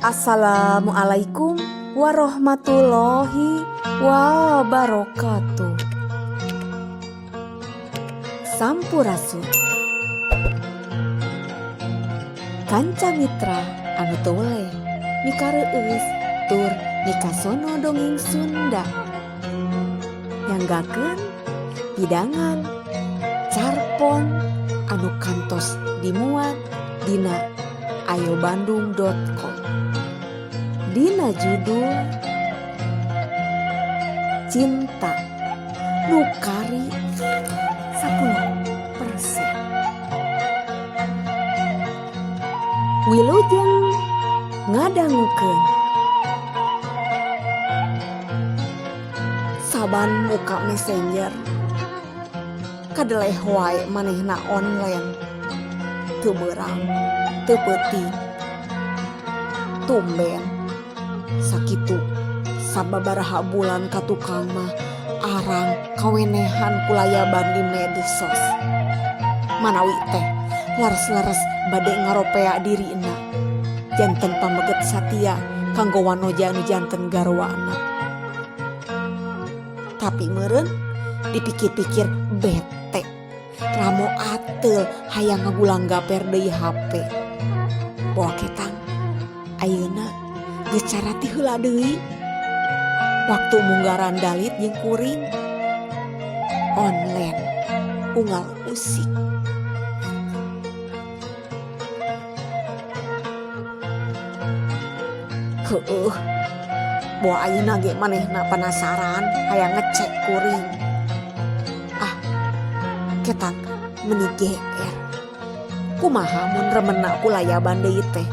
Assalamualaikum warahmatullahi wabarakatuh. Sampurasun. Kanca mitra anu toleh mikareueus tur mikasono dongeng Sunda. Nyanggakeun hidangan carpon anu kantos dimuat dina ayobandung.com. Dina judul Cinta Nukari 10%. Wilujeng ngadangukeun saban muka messenger kadeleh wae manehna online teu beurang teu peuting tumben sakitu sababaraha bulan ka tukang mah arang kawenehan kulayaban di medsos manawi teh laras-laras bade ngaropea dirina janten pameget satia kanggo wanoja anu janten garwana. Tapi meureun dipikir-pikir bete ramo ateul hayang ngagulanggaper deui HP. Boa ketang ayeuna geus cara ti heula deui. Waktu munggaran dalit jeung kuring online unggal usik. Heueuh, boa ayeuna ge manehna penasaran hayang ngecek kuring. Ah, ketak meuni GR. Kumaha mun remenna kulayaban deui teh?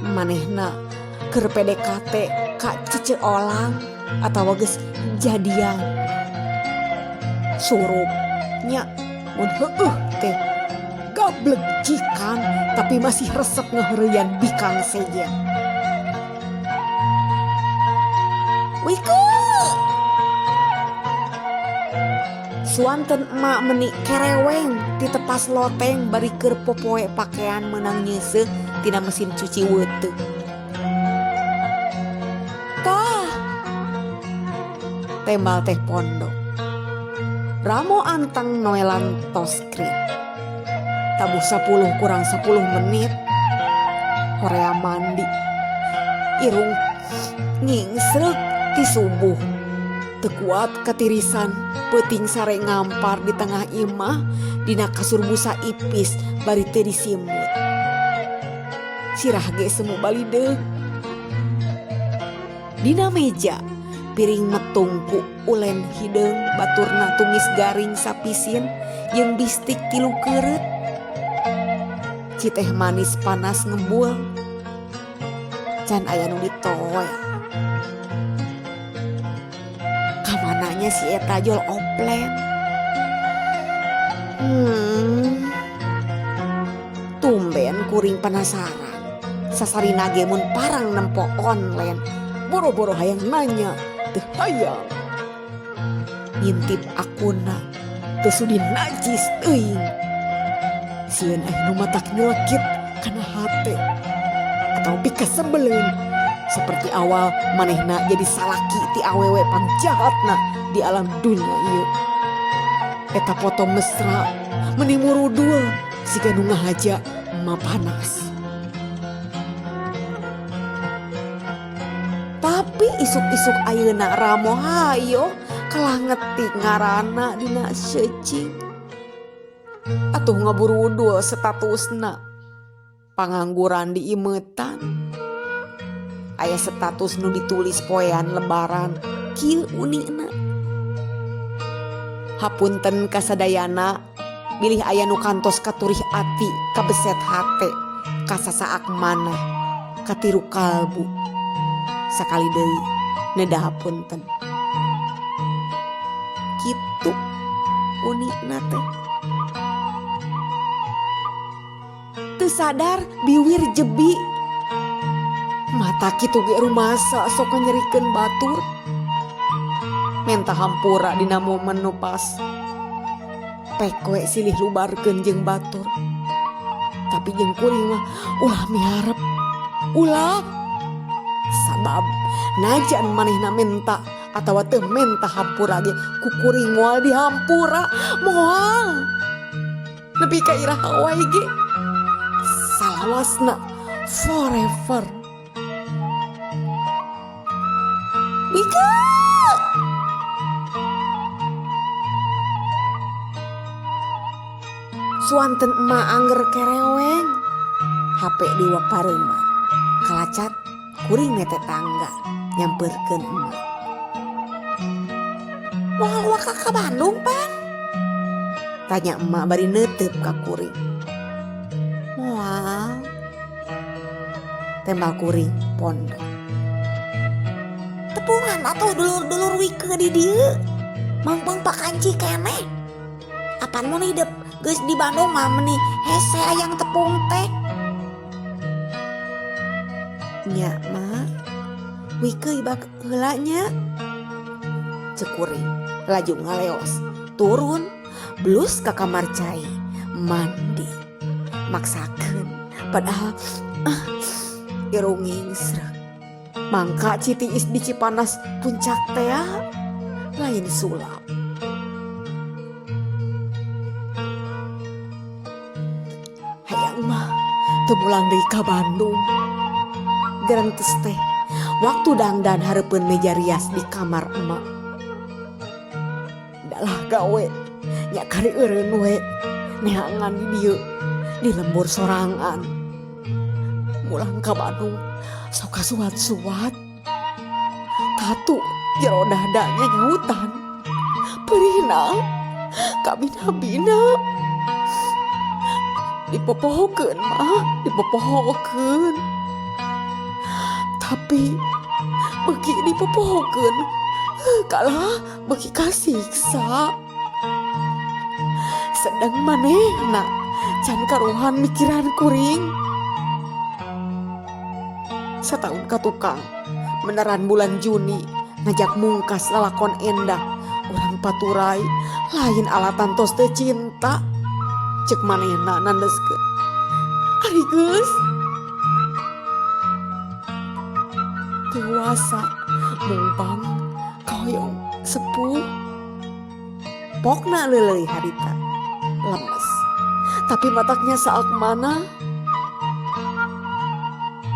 Manehna keur PDKT ka cece olang atawa geus jadian. Surupnya mun heueuh teh gablek jikan tapi masih resep ngeheureyan bikang sejen. Wiku suanten emak menik kereweng di tepas loteng bari keur popoe pakaian menang nyeuseuh tina mesin cuci weuteuk. Tah tembal teh pondok ramo antang noelan toskrin tabuh 10 kurang 10 menit horea mandi irung ngingsrek ti subuh teu kuat katirisan peuting sare ngampar di tengah imah dina kasur busa ipis bari teu disimut sirah ge semu balideug dina meja piring metung ku ulen hideung baturna tumis garing sapisin jeung bistik 3 keureut citeh manis panas ngembul can aya nu ditoe. Kamananya si eta jol oplen. Tumben kuring penasaran. Sasarina ge mun parang nempo online. Boro-boro hayang nanya, teu hayang. Ngintip akunna, teu sudi najis teuing. Sieun aya nu matak nyelekit kana hate. Atau pika sebeleun. Seperti awal manehna jadi salaki ti awewe pangjahatna di alam dunia ieu. Eta foto mesra meuni murudul siga nu ngahaja ma panas. Tapi isuk-isuk ayeuna ramo hayo kalah ngetik ngaranna dina searching. Atuh ngaburudul statusna pangangguran di imeutan. Aya status nu ditulis poean lebaran kieu unikna. Hapunten kasadayana bilih aya nu kantos katurih ati kabeset hate kasasaak maneh katiru kalbu sakali deui neda hapunten. Kitu unikna teh. Teu sadar biwir jebi mata kitu ge rumasa sok nyerikeun batur. Menta hampura dina momen nu pas. Pekwe silih lubarkeun jeung batur. Tapi jeung kuring mah ulah miharep. Ulah sabab najan manehna menta atawa teu menta hampura ge ku kuring moal dihampura moal lebih ka iraha wae ge salawasna forever. Wika suanten emak angger kereweng HP diwa pareuma kalacat kuring nete tangga nyamperkeun emak. Moal waka ka Bandung pan? Tanya emak bari neuteup ka kuring. Moal. Tembal kuring pondok. Tepungan atau dulur-dulur Wike di dieu. Mangpeng pakanci keneh. Apan mun hidup geus di Bandung mah meuni hese hayang tepung teh. Nya mak. Wike ibak heula nya. Cek kuring laju ngaleos turun blus ka kamar cai mandi maksakeun padahal irunging sreg mangka citiis di Cipanas puncak teh lain sulap. Hayang mah teu pulang deui ka Bandung gerantes teh waktu dangdan hareupeun meja rias di kamar emak. Dalah gawe nya kari eureun we neangan di dieu di lembur sorangan. Mulang ka Bandung sok kasuat-suat. Tatu jero dadanya nyautan. Perihna kabina-bina. Dipopohokeun mah, dipopohokeun. Tapi beuki dipopohokeun kalah beuki kasiksa. Sedang manehna can karuhan mikiran kuring. Setahun ka tukang beneran bulan Juni ngajak mungkas lalakon endah urang paturai lain alatan tos teu cinta cek manehna nandeskeun. Ari geus dewasa mumpang koyong sepuh pokna leuleuy harita lemes tapi mataknya saak mana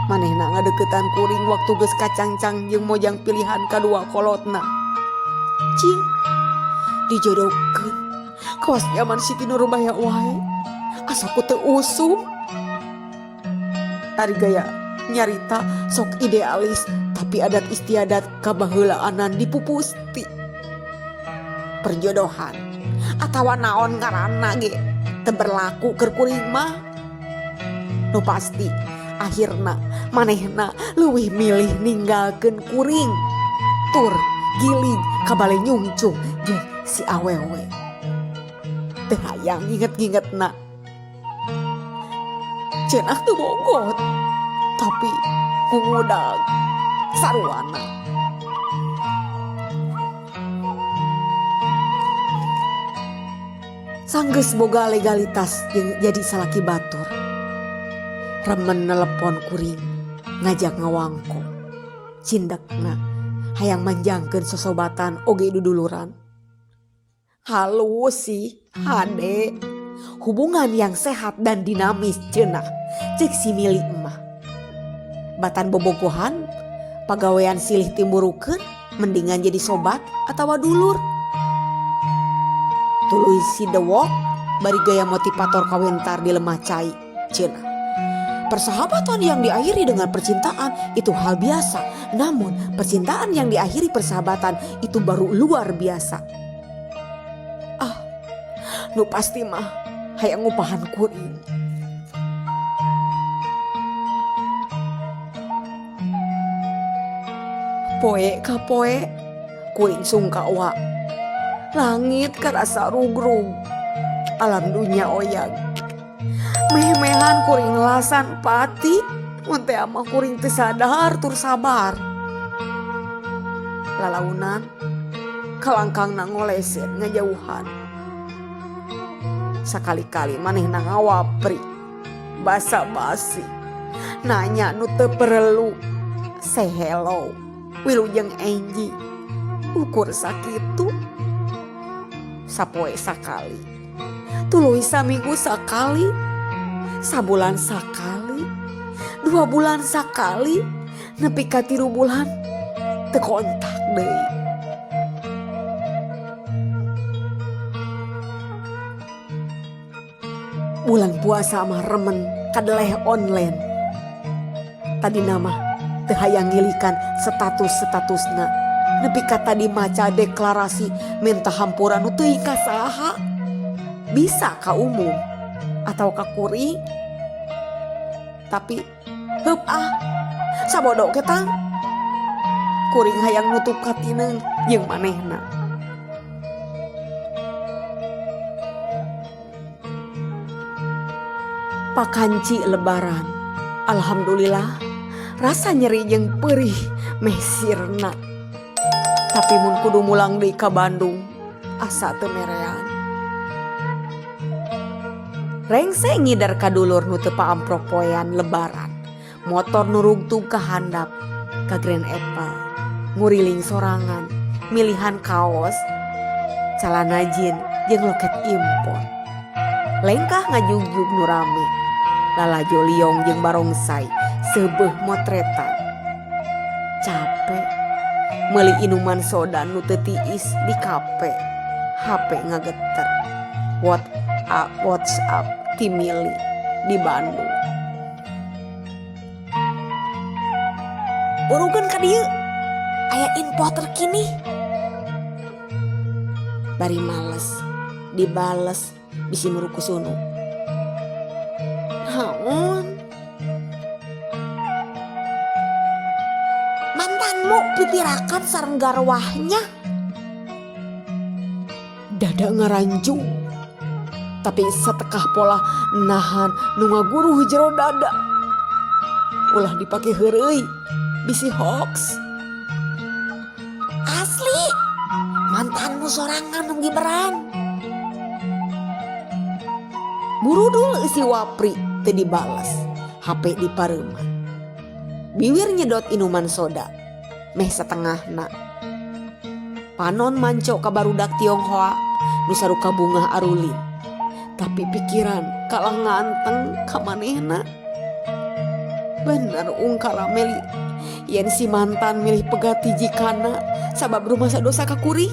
manehna ngadeuketan kuring waktu geus kacangcang jeung mojang pilihan kadua kolotna. Cing dijodohkeun kawas nyaman Siti Nurbaya wae asa ku teu usum. Ari gaya nyarita sok idealis tapi adat istiadat kabaheulaan dipupusti. Perjodohan atawa naon ngaranna ge teu berlaku keur kuring mah. Nu pasti akhirna manehna leuwih milih ninggalkeun kuring tur giling ka bale nyungcung jeung si awewe. Teu hayang nginget-ngingetna. Cenah teu bogot tapi kungudag saruana. Sanggeus boga legalitas jadi salaki batur. Remen nelepon kuring ngajak ngawangko. Cindekna hayang manjangkeun sosobatan oge duduluran. Halus sih hade. Hubungan yang sehat dan dinamis cenah cek si milik emah. Batan bobogohan pagawean silih timburukeun mendingan jadi sobat atawa dulur. Tuluy si dewok bari gaya motivator kawentar di lemah cai cenah. Persahabatan yang diakhiri dengan percintaan itu hal biasa. Namun percintaan yang diakhiri persahabatan itu baru luar biasa. Nu pasti mah hayang ngupahan kuring. Poe ka poe kuring sungkawa. Langit karasa rugrug. Alam dunia oyang. Meh-mehan kuring ngelasan pati. Mun teh amah kuring teu sadar tur sabar. Lalaunan kalangkangna ngolesen ngajauhan. Sakali-kali manehna ngawapri basa-basi nanya nu teu perlu say hello wilujeng Enji ukur sakitu sapoe sakali tuluy saminggu sakali sabulan sakali 2 bulan sakali nepi ka 3 bulan teu kontak deui. Bulan puasa mah remen kadeleh online. Tadi nama teu hayang ngilikan statusna. Nepi ka tadi maca deklarasi minta hampuran teuing ka saha? Bisa ka umum atau ka kuring. Tapi heup sabodo ketang. Kuring hayang nutup katineng jeung manehna. Pakanci lebaran, alhamdulillah rasa nyeri jeung perih meh sirna. Tapi mun kudu mulang deui ka Bandung asa teu merean. Rengse ngidar ka dulur nu teu paamprok poean lebaran. Motor nu rungtung ka handap ka Grand Apple. Nguriling sorangan, milihan kaos, calana jeans jeung loket impor. Lengkah ngajugjug nu rame. Lalajo liong jeung barongsai seubeuh motretan. Capek meuli inuman soda nu teu tiis di kape. HP ngageter. WhatsApp ti Mili di Bandung. Borugeun ka dieu. Aya info terkini. Bari males dibales bisi muruku sunu. Naon? Mantanmu pipirakan sareng garwahnya. Dada ngaranju. Tapi satekah pola nahan nu ngaguruh jero dada. Ulah dipake heureuy bisi hoax. Asli mantanmu sorangan nu Gibran. Buru dulu si Wapri teu dibales, HP di pareuman. Biwir nyedot inuman soda, meh setengahna. Panon manco ka barudak Tionghoa nu saruka bunga arulin. Tapi pikiran kalah nganteng ka manehna. Bener ungkara meli yen si mantan milih pegat hijikana sabab rumasa dosa ka kuring.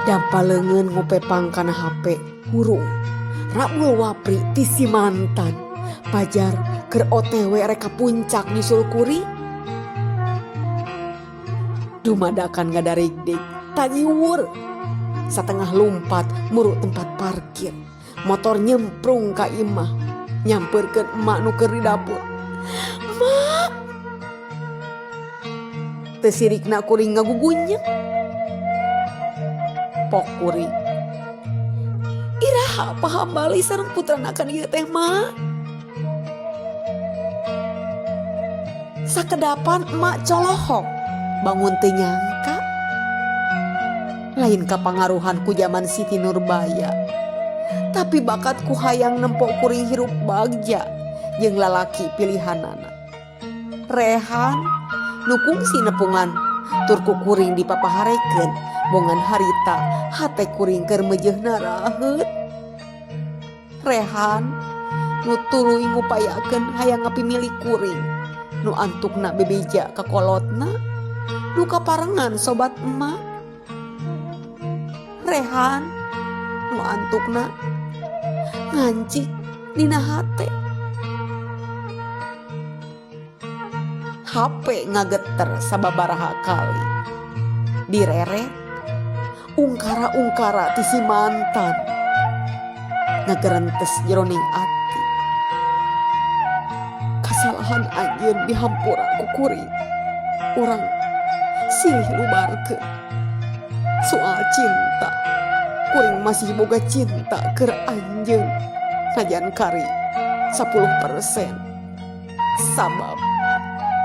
Dampaleungeun ngopepang kana HP hurung. Rabul Wapri ti si mantan. Pajar keur OTW rek ka puncak nyusul kuring. Dumadakan ngadaregdeg tagiwur. Satengah lompat muruk tempat parkir. Motor nyemprung ka imah. Nyampeurkeun emak nu keur di dapur. "Mak!" Teu sirikna kuring ngagugunyek. Pok kuring. Iraha paham bali sareng putrana kan ieu teh mak. Sakedapan emak colohok bangun teu nyangka. Lain kapangaruhan ku zaman Siti Nurbaya. Tapi bakatku hayang nempok kuring hirup bagja jeung lalaki pilihanana. Rehan nu kungsi nepungan turku kuring dipapaharekeun bongan harita hate kuring keur meujeuhna raheut. Rehan nu tuluy ngupayakeun hayang ngapimili kuring nu antukna bebeja ka kolotna nu kaparengan sobat emak. Rehan nu antukna ngancik dina hate. HP ngageter sababaraha kali. Direret ungkara-ungkara ti si mantan ngagerentes jroning ati. Kasalahan anjeun dihampura ku kuring. Urang silih lubarkeun. Soal cinta, kuring masih boga cinta keur anjeun. Najan kari 10%. Sabab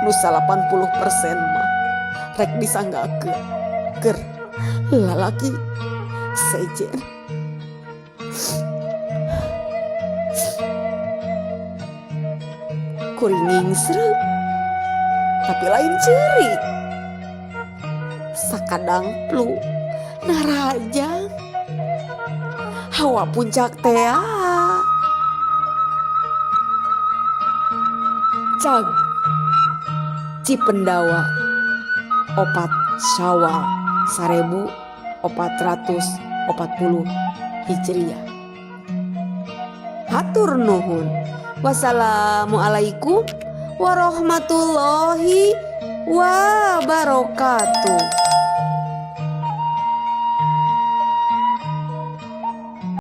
nu 80% mah rek disanggakeun keur lalaki sejen. kuring ngingsreu tapi lain ceurik. Sakadang plu narajang hawa puncak teh cag Cipendawa 4 Syawal 1440 Hijriah. Hatur nuhun. Wassalamualaikum warahmatullahi wabarakatuh.